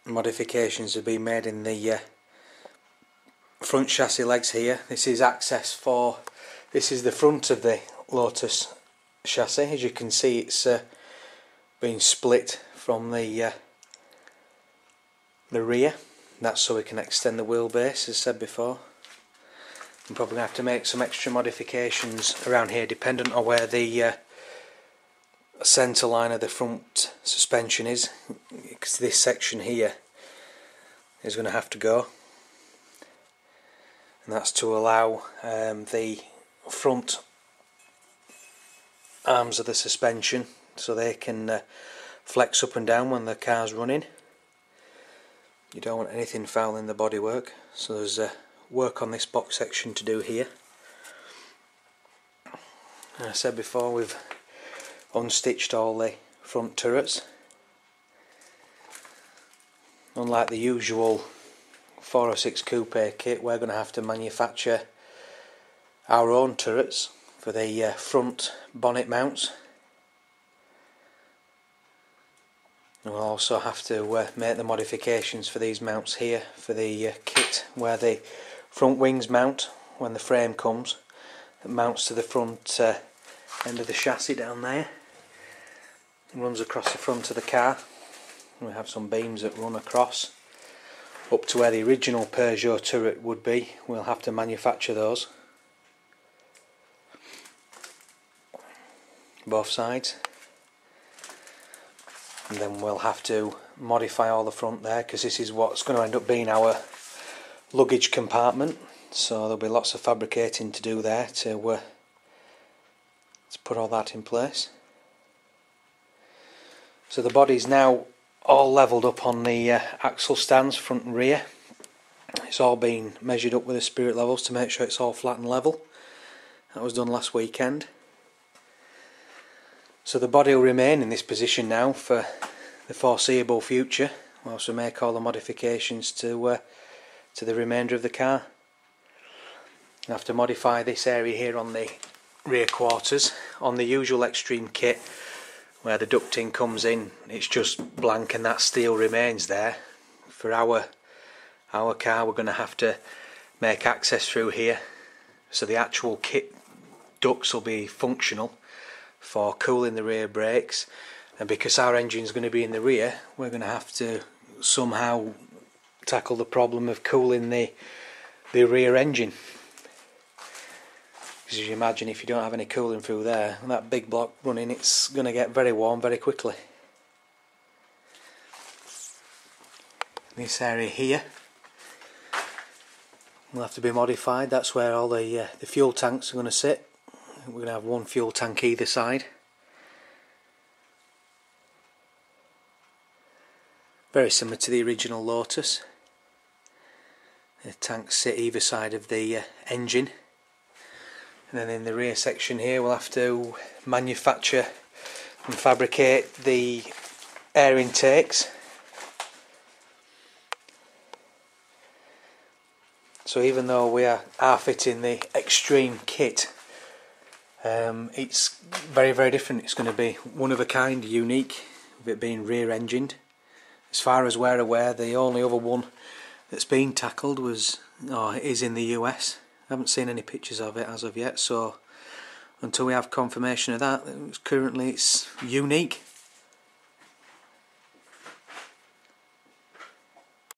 modifications have been made in the front chassis legs here. This is access for, this is the front of the Lotus chassis. As you can see, it's been split from the rear. That's so we can extend the wheelbase, as said before. I'm probably going to have to make some extra modifications around here dependent on where the centre line of the front suspension is, because this section here is going to have to go, and that's to allow the front arms of the suspension so they can flex up and down when the car's running. You don't want anything fouling the bodywork, so there's work on this box section to do here. As I said before, we've unstitched all the front turrets. Unlike the usual 406 coupe kit, we're going to have to manufacture our own turrets for the front bonnet mounts. And we'll also have to make the modifications for these mounts here for the kit where the front wings mount when the frame comes. It mounts to the front end of the chassis down there. It runs across the front of the car. We have some beams that run across up to where the original Peugeot turret would be. We'll have to manufacture those, both sides, and then we'll have to modify all the front there, because this is what's going to end up being our luggage compartment, so there'll be lots of fabricating to do there to put all that in place. So the body's now all levelled up on the axle stands, front and rear. It's all been measured up with the spirit levels to make sure it's all flat and level. That was done last weekend. So the body will remain in this position now for the foreseeable future, whilst we make all the modifications to the remainder of the car. I have to modify this area here on the rear quarters. On the usual Extreme kit, where the ducting comes in, it's just blank and that steel remains there. For our car, we're going to have to make access through here, so the actual kit ducts will be functional for cooling the rear brakes, and because our engine is going to be in the rear, we're going to have to somehow tackle the problem of cooling the rear engine. Because as you imagine, if you don't have any cooling through there, and that big block running, it's going to get very warm very quickly. This area here will have to be modified. That's where all the fuel tanks are going to sit. We're going to have one fuel tank either side. Very similar to the original Lotus. The tanks sit either side of the engine. And then in the rear section here we'll have to manufacture and fabricate the air intakes. So even though we are fitting the Extreme kit, it's very, very different. It's going to be one of a kind, unique, with it being rear engined. As far as we're aware, the only other one that's been tackled is in the US. I haven't seen any pictures of it as of yet, so until we have confirmation of that, currently it's unique.